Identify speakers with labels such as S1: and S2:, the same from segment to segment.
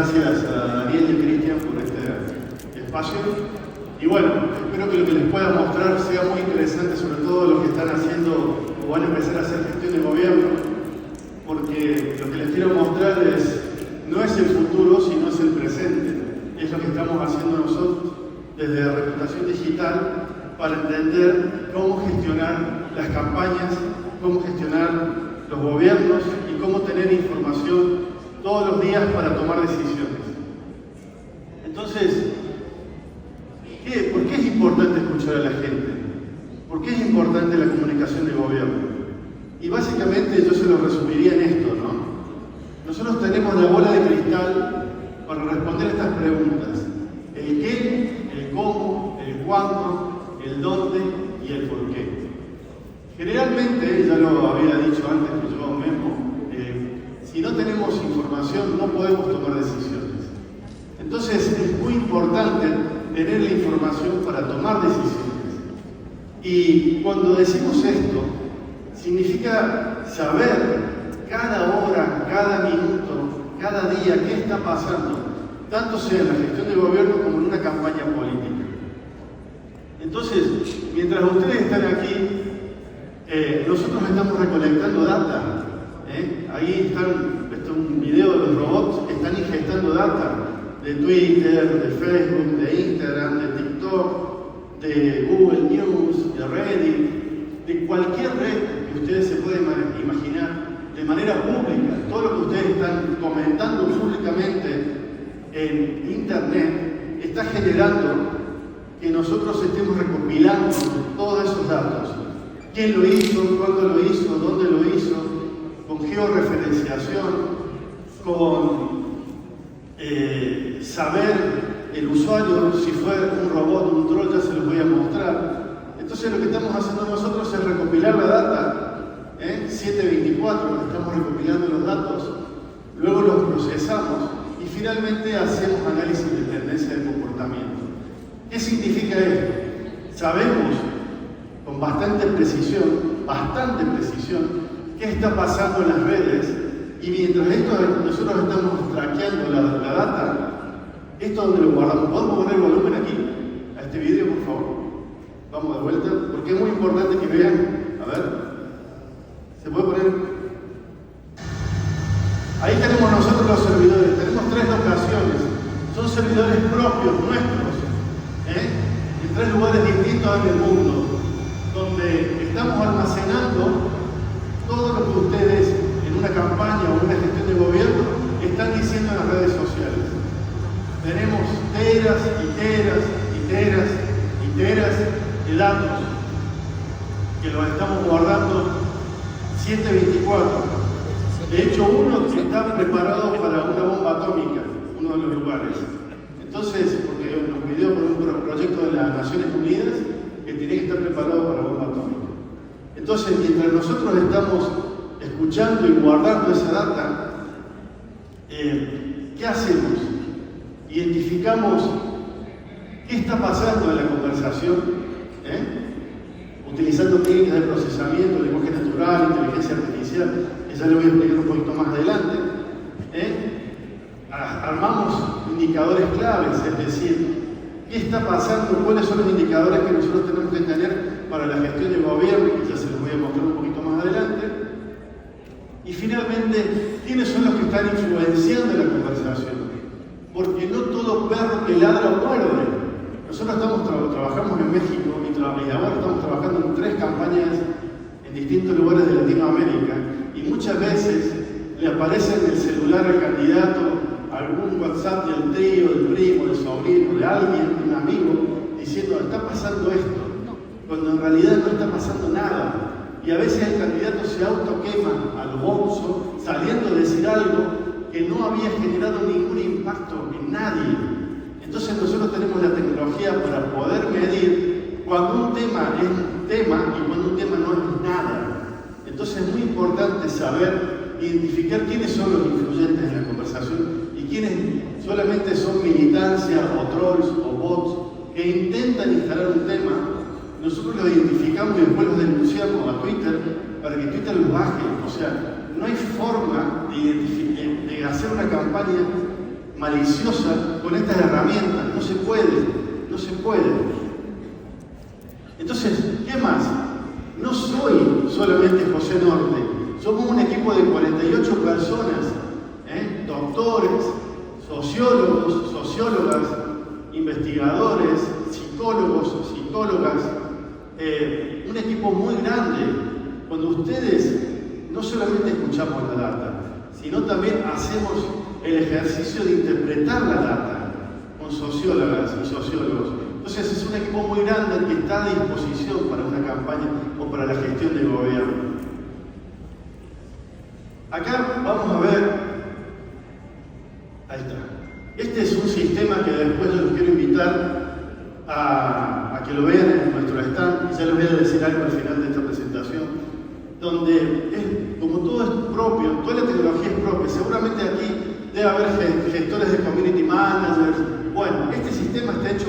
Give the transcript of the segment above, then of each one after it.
S1: gracias a Daniel y a Cristian por este espacio. Y bueno, espero que lo que les pueda mostrar sea muy interesante, sobre todo los que están haciendo o van a empezar a hacer gestión de gobierno, porque lo que les quiero mostrar no es el futuro, sino es el presente. Es lo que estamos haciendo nosotros desde la Reputación Digital para entender cómo gestionar las campañas, cómo gestionar los gobiernos y cómo tener información todos los días para tomar decisiones. Entonces, ¿por qué es importante escuchar a la gente? ¿Por qué es importante la comunicación de gobierno? Y básicamente yo se lo resumiría en esto, ¿no? Nosotros tenemos la bola de cristal para responder estas preguntas. El qué, el cómo, el cuándo, el dónde y el por qué. Generalmente, ya lo había dicho antes que yo mismo, si no tenemos información no podemos tomar decisiones. Entonces es muy importante tener la información para tomar decisiones. Y cuando decimos esto, significa saber cada hora, cada minuto, cada día qué está pasando, tanto sea en la gestión de gobierno como en una campaña política. Entonces, mientras ustedes están aquí, nosotros estamos recolectando data. Ahí están, esto es un video de los robots que están ingestando data de Twitter, de Facebook, de Instagram, de TikTok, de Google News, de Reddit, de cualquier red que ustedes se pueden imaginar de manera pública. Todo lo que ustedes están comentando públicamente en Internet está generando que nosotros estemos recopilando todos esos datos. ¿Quién lo hizo? ¿Cuándo lo hizo? ¿Dónde lo hizo? Con georreferenciación, con saber el usuario, si fue un robot o un troll, ya se los voy a mostrar. Entonces lo que estamos haciendo nosotros es recopilar la data, 724, estamos recopilando los datos, luego los procesamos y finalmente hacemos análisis de tendencia de comportamiento. ¿Qué significa esto? Sabemos con bastante precisión, qué está pasando en las redes, y mientras nosotros estamos traqueando la data, ¿esto donde lo guardamos? ¿Podemos poner el volumen aquí? A este video, por favor. Vamos de vuelta, porque es muy importante que vean. A ver, ¿se puede poner? Ahí tenemos nosotros los servidores, tenemos 3 locaciones, son servidores propios, nuestros, en 3 lugares distintos en el mundo, donde estamos almacenando todo lo que ustedes en una campaña o una gestión de gobierno están diciendo en las redes sociales. Tenemos teras y teras de datos que los estamos guardando 724. De hecho, uno está preparado para una bomba atómica, uno de los lugares. Entonces, porque nos pidió por un proyecto de las Naciones Unidas que tiene que estar preparado para bomba atómica. Entonces, mientras nosotros estamos escuchando y guardando esa data, ¿qué hacemos? Identificamos qué está pasando en la conversación, utilizando técnicas de procesamiento, lenguaje natural, inteligencia artificial, que ya lo voy a explicar un poquito más adelante. Armamos indicadores claves, es decir, ¿qué está pasando? ¿Cuáles son los indicadores que nosotros tenemos que tener para la gestión de gobierno? Que ya se los voy a mostrar un poquito más adelante. Y finalmente, ¿quiénes son los que están influenciando la conversación? Porque no todo perro que ladra muerde. Nosotros trabajamos en México y ahora estamos trabajando en 3 campañas en distintos lugares de Latinoamérica, y muchas veces le aparece en el celular al candidato algún WhatsApp del tío, del primo, del sobrino, de alguien, de un amigo, diciendo está pasando esto, cuando en realidad no está pasando nada. Y a veces el candidato se autoquema al bolso, saliendo a decir algo que no había generado ningún impacto en nadie. Entonces nosotros tenemos la tecnología para poder medir cuando un tema es un tema y cuando un tema no es nada. Entonces es muy importante saber identificar quiénes son los influyentes en la conversación y quiénes solamente son militancia o trolls o bots que intentan instalar un tema. Nosotros lo identificamos y después lo denunciamos a Twitter para que Twitter lo baje. O sea, no hay forma de hacer una campaña maliciosa con estas herramientas. No se puede, no se puede. Entonces, ¿qué más? No soy solamente José Norte, somos un equipo de 48 personas, doctores, sociólogos, sociólogas, investigadores, psicólogos, psicólogas, un equipo muy grande. Cuando ustedes no solamente escuchamos la data, sino también hacemos el ejercicio de interpretar la data con sociólogas y sociólogos. Entonces es un equipo muy grande que está a disposición para una campaña o para la gestión del gobierno. Acá vamos a ver, ahí está. Este es un sistema que después yo los quiero invitar a que lo vean en nuestro stand, y ya les voy a decir algo al final de esta presentación, donde como todo es propio, toda la tecnología es propia. Seguramente aquí debe haber gestores de community managers. Bueno, este sistema está hecho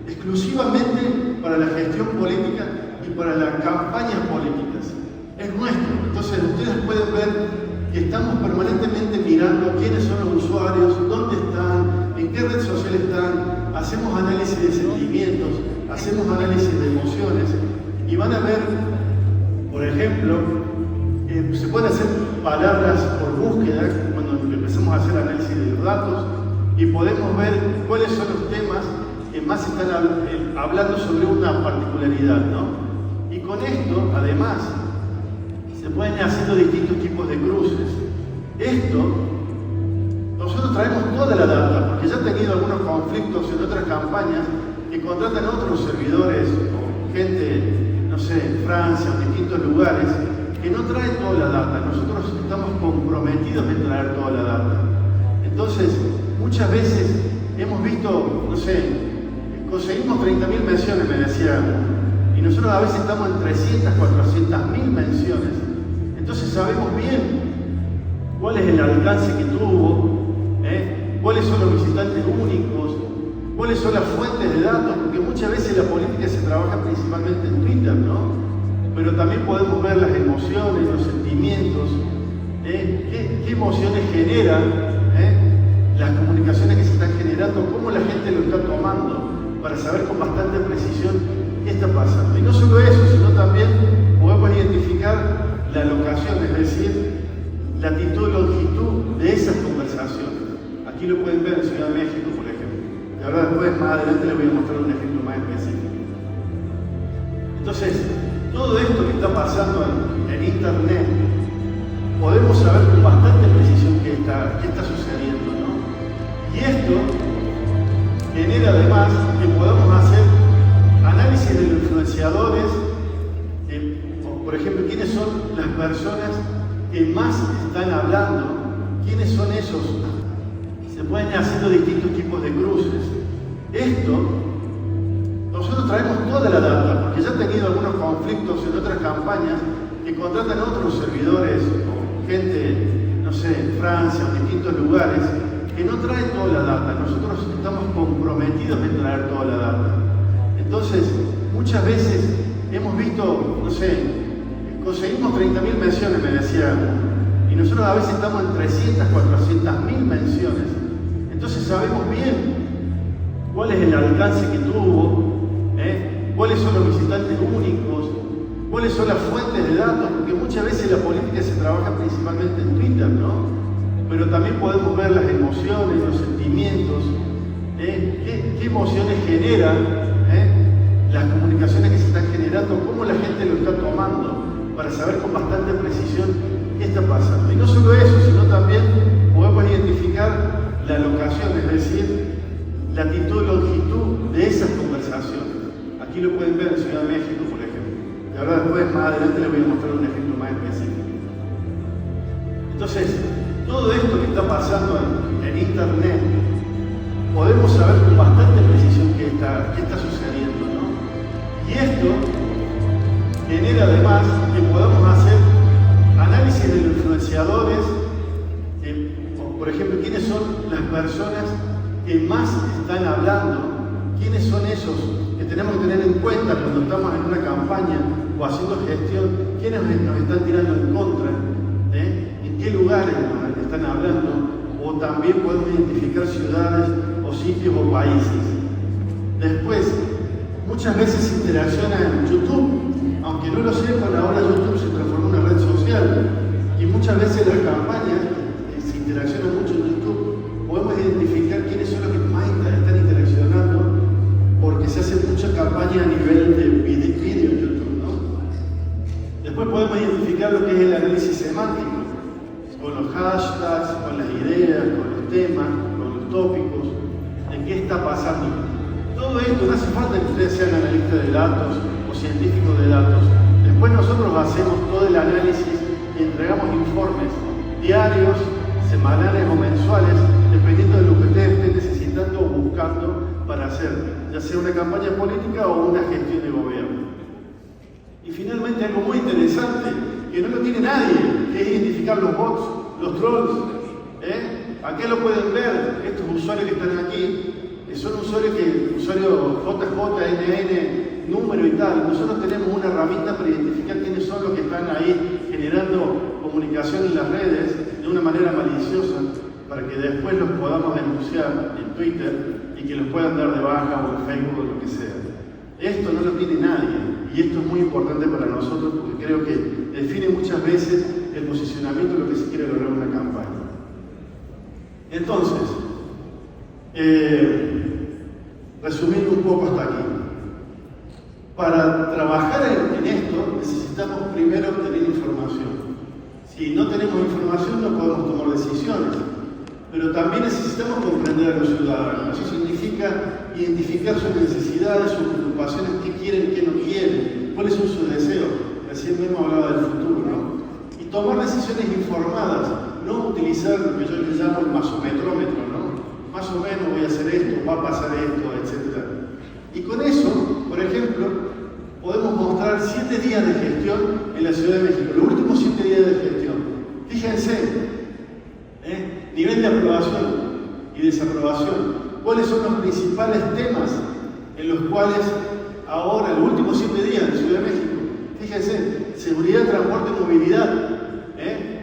S1: exclusivamente para la gestión política y para las campañas políticas. Es nuestro. Entonces ustedes pueden ver que estamos permanentemente mirando quiénes son los usuarios, dónde están, en qué red social están, hacemos análisis de sentimientos, hacemos análisis de emociones, y van a ver, por ejemplo, se pueden hacer palabras por búsqueda cuando empezamos a hacer análisis de los datos, y podemos ver cuáles son los temas que más están hablando sobre una particularidad, ¿no? Y con esto, además, se pueden ir haciendo distintos tipos de cruces. Esto, nosotros traemos toda la data, porque ya he tenido algunos conflictos en otras campañas que contratan otros servidores, o gente, no sé, en Francia o en distintos lugares, que no traen toda la data. Nosotros estamos comprometidos en traer toda la data. Entonces, muchas veces hemos visto, no sé, conseguimos 30.000 menciones, me decía, y nosotros a veces estamos en 300, 400.000 menciones. Entonces sabemos bien cuál es el alcance que tuvo, cuáles son los visitantes únicos, cuáles son las fuentes de datos, porque muchas veces la política se trabaja principalmente en Twitter, ¿no? Pero también podemos ver las emociones, los sentimientos, qué emociones generan las comunicaciones que se están generando, cómo la gente lo está tomando, para saber con bastante precisión qué está pasando. Y no solo eso, sino también podemos identificar la locación, es decir, latitud y longitud de esas conversaciones. Aquí lo pueden ver en Ciudad de México, por ejemplo. Y ahora después, más adelante, les voy a mostrar un ejemplo más específico. Entonces, todo esto que está pasando en Internet, podemos saber con bastante precisión qué está sucediendo, ¿no? Y esto genera además que podamos hacer análisis de los influenciadores, por ejemplo, quiénes son las personas que más están hablando, quiénes son esos. Se pueden ir haciendo distintos tipos de cruces. Esto, nosotros traemos toda la data, porque ya he tenido algunos conflictos en otras campañas que contratan otros servidores, o gente, no sé, en Francia o en distintos lugares, que no traen toda la data. Nosotros estamos comprometidos en traer toda la data. Entonces, muchas veces hemos visto, no sé, conseguimos 30.000 menciones, me decía, y nosotros a veces estamos en 300, 400.000 menciones. Entonces sabemos bien cuál es el alcance que tuvo, cuáles son los visitantes únicos, cuáles son las fuentes de datos, porque muchas veces la política se trabaja principalmente en Twitter, ¿no? Pero también podemos ver las emociones, los sentimientos, qué emociones generan las comunicaciones que se están generando, cómo la gente lo está tomando, para saber con bastante precisión qué está pasando. Y no solo eso, sino también podemos identificar la locación, es decir, latitud y longitud de esas conversaciones. Aquí lo pueden ver en Ciudad de México, por ejemplo. Y ahora después, más adelante, les voy a mostrar un ejemplo más específico. Entonces, todo esto que está pasando en Internet, podemos saber con bastante precisión qué está sucediendo, ¿no? Y esto genera además que podamos hacer análisis de los influenciadores, por ejemplo, quiénes son las personas que más están hablando, quiénes son esos que tenemos que tener en cuenta cuando estamos en una campaña o haciendo gestión, quiénes nos están tirando en contra, en qué lugares nos están hablando, o o también podemos identificar ciudades o sitios o países. Después, muchas veces se interacciona en YouTube, aunque no lo sepan, ahora YouTube se transformó en una red social y muchas veces las campañas se interaccionan mucho en YouTube. Podemos identificar quiénes son los que más están interaccionando porque se hace mucha campaña a nivel de vídeo en YouTube, ¿no? Después podemos identificar lo que es el análisis semántico, con los hashtags, con las ideas, con los temas, con los tópicos, de qué está pasando. Todo esto no hace falta que ustedes sean analistas de datos o científicos de datos. Después nosotros hacemos todo el análisis y entregamos informes diarios, semanales o mensuales, dependiendo de lo que ustedes estén necesitando o buscando para hacer, ya sea una campaña política o una gestión de gobierno. Y finalmente algo muy interesante, que no lo tiene nadie, que es identificar los bots, los trolls. Aquí lo pueden ver, estos usuarios que están aquí, que son usuarios JJNN, número y tal. Nosotros tenemos una herramienta para identificar quiénes son los que están ahí generando comunicación en las redes de una manera maliciosa, para que después los podamos denunciar en Twitter y que los puedan dar de baja o en Facebook o lo que sea. Esto no lo tiene nadie y esto es muy importante para nosotros porque creo que define muchas veces el posicionamiento de lo que se quiere lograr en una campaña. Entonces, resumiendo un poco hasta aquí, para trabajar en esto necesitamos primero obtener información. Si no tenemos información no podemos tomar decisiones, pero también necesitamos comprender a los ciudadanos. Eso significa identificar sus necesidades, sus preocupaciones, qué quieren, qué no quieren, cuáles son sus deseos. Recién mismo hablaba del futuro, ¿no? Y tomar decisiones informadas, no utilizar lo que yo le llamo el masometrómetro, ¿no? Más o menos voy a hacer esto, va a pasar esto, etc. Y con eso, por ejemplo, podemos mostrar 7 días de gestión en la Ciudad de México, los últimos 7 días de gestión. Fíjense, nivel de aprobación y desaprobación, cuáles son los principales temas en los cuales ahora, los últimos 7 días en la Ciudad de México, fíjense, seguridad, transporte y movilidad,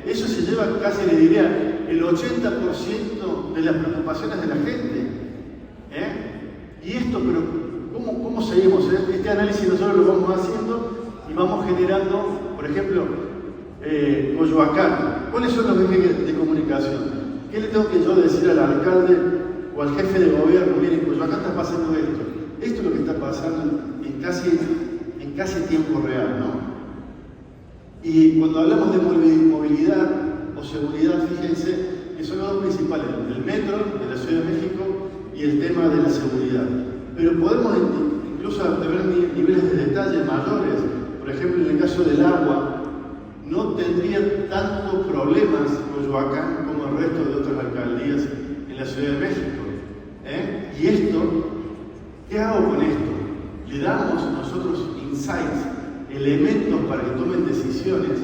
S1: eso se lleva casi, le diría, el 80% de las preocupaciones de la gente. Y esto, pero ¿cómo seguimos? Este análisis nosotros lo vamos haciendo y vamos generando, por ejemplo, Coyoacán. ¿Cuáles son los ejes de comunicación? ¿Qué le tengo que yo decir al alcalde o al jefe de gobierno? Miren, Coyoacán está pasando esto. Esto es lo que está pasando en casi tiempo real, ¿no? Y cuando hablamos de movilidad o seguridad, fíjense que son los dos principales, el metro de la Ciudad de México y el tema de la seguridad. Pero podemos incluso tener niveles de detalle mayores. Por ejemplo, en el caso del agua, no tendría tantos problemas Coyoacán como el resto de otras alcaldías en la Ciudad de México. Y esto, ¿qué hago con esto? Le damos nosotros insights, elementos para que tomen decisiones,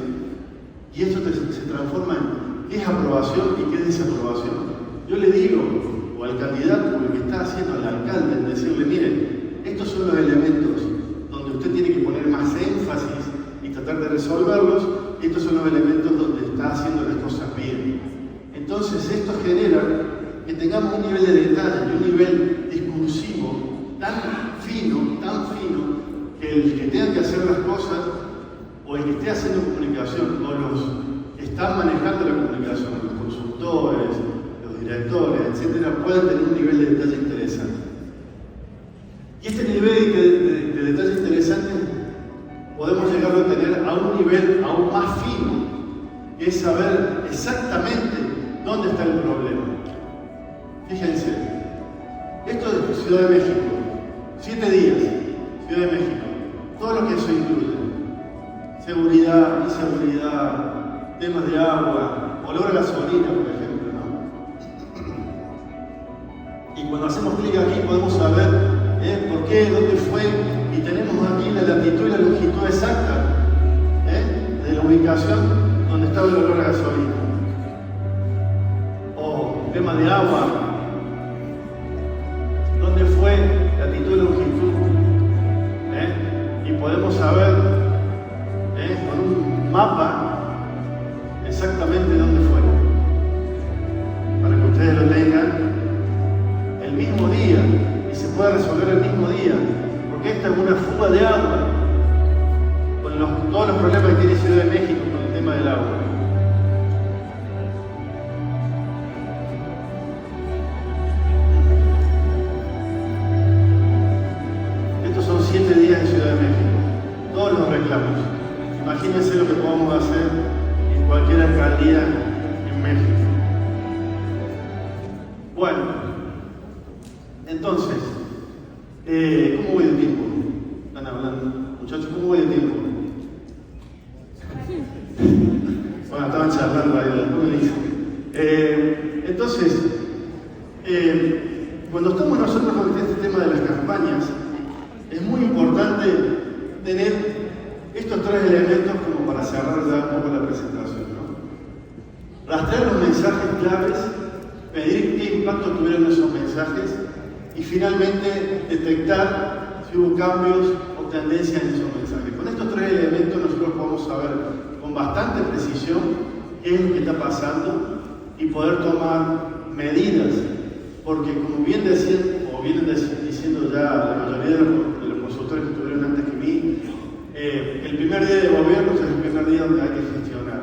S1: y esto se transforma en qué es aprobación y qué es desaprobación. Yo le digo, o al candidato, o el que está haciendo al alcalde, en decirle, miren, estos son los elementos donde usted tiene que poner más énfasis y tratar de resolverlos, y estos son los elementos donde está haciendo las cosas bien. Entonces esto genera que tengamos un nivel de detalle, un nivel discursivo tan fino, que el que tenga que hacer las cosas, o el que esté haciendo comunicación, o los que están manejando la comunicación, los consultores, los directores, etcétera, puedan tener un nivel de detalle interesante. Y este nivel de detalle interesante podemos llegar a tener a un nivel aún más fino, que es saber exactamente dónde está el problema. Fíjense, esto es Ciudad de México, 7 días, Ciudad de México, todo lo que eso incluye. Seguridad, inseguridad, temas de agua, olor a gasolina, por ejemplo, ¿no? Y cuando hacemos clic aquí podemos saber por qué, dónde fue, y tenemos aquí la latitud y la longitud exacta de la ubicación donde estaba el olor a gasolina. O tema de agua, dónde fue, latitud y longitud. Y podemos saber con un mapa exactamente dónde fue, para que ustedes puede resolver el mismo día, porque esta es una fuga de agua, con todos los problemas que tiene Ciudad de México con el tema del agua. Estos son 7 días en Ciudad de México, todos los reclamos. Imagínense lo que podemos hacer en cualquier alcaldía en México. Bueno, entonces, ¿cómo voy de tiempo? Están hablando, muchachos, ¿cómo voy de tiempo? Bueno, estaban charlando ahí, ¿cómo me dicen? Entonces, cuando estamos nosotros con este tema de las campañas, es muy importante tener estos 3 elementos como para cerrar ya un poco la presentación, ¿no? Rastrear los mensajes claves, pedir qué impacto tuvieron esos mensajes y finalmente detectar si hubo cambios o tendencias en esos mensajes. Con estos 3 elementos nosotros podemos saber con bastante precisión qué es lo que está pasando y poder tomar medidas, porque como bien decían, o vienen diciendo ya la mayoría de los consultores que estuvieron antes que mí, el primer día de gobierno es el primer día donde hay que gestionar.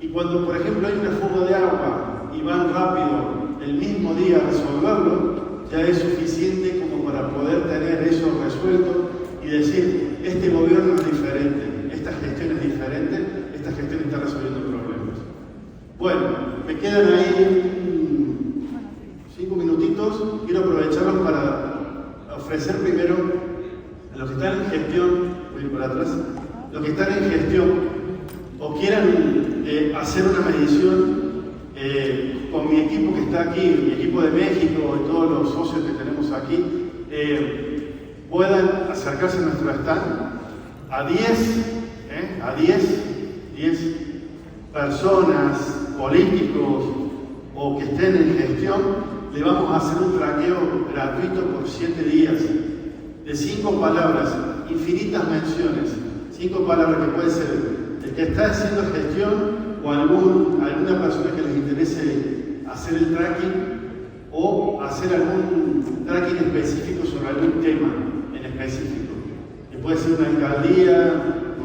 S1: Y cuando, por ejemplo, hay una fuga de agua y van rápido el mismo día a resolverlo, ya es suficiente como para poder tener eso resuelto y decir, este gobierno es diferente, esta gestión es diferente, esta gestión está resolviendo problemas. Bueno, me quedan ahí 5 minutitos, quiero aprovecharlos para ofrecer primero a los que están en gestión, voy a ir para atrás, los que están en gestión o quieran hacer una medición con mi equipo que está aquí, mi equipo de México y todos los socios que tenemos aquí, puedan acercarse a nuestro stand a 10 personas, políticos o que estén en gestión, le vamos a hacer un traqueo gratuito por 7 días de 5 palabras, infinitas menciones, 5 palabras que puede ser el que está haciendo gestión o alguna persona que les interese hacer el tracking o hacer algún tracking específico sobre algún tema en específico, que puede ser una alcaldía,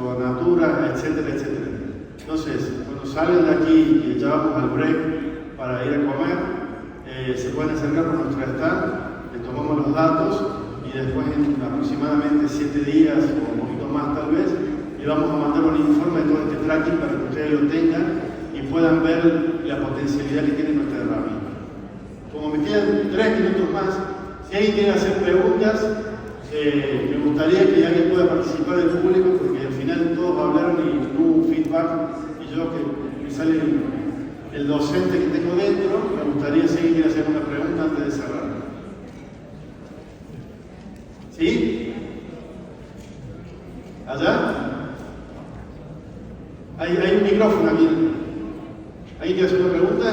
S1: gobernatura, etcétera, etcétera. Entonces, cuando salgan de aquí y ya vamos al break para ir a comer, se pueden acercar por nuestro stand, les tomamos los datos y después en aproximadamente 7 días o un poquito más tal vez, le vamos a mandar un informe de todo este tracking para que ustedes lo tengan y puedan ver la potencialidad que tiene nuestra herramienta. Como me quedan 3 minutos más, si alguien quiere hacer preguntas, me gustaría que alguien pueda participar del público, porque al final todos hablaron y no hubo feedback, y yo que me sale el docente que tengo dentro, me gustaría si alguien quiere hacer una pregunta antes de cerrar. ¿Sí? ¿Allá? Hay un micrófono aquí. ¿Alguien quiere hacer una pregunta?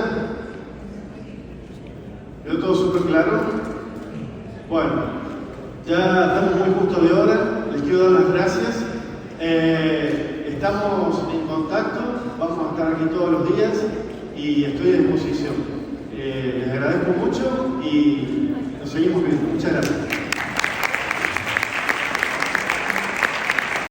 S1: ¿Quedó todo súper claro? Bueno, ya estamos muy justo de hora. Les quiero dar las gracias. Estamos en contacto. Vamos a estar aquí todos los días y estoy a disposición. Les agradezco mucho y nos seguimos viendo. Muchas gracias.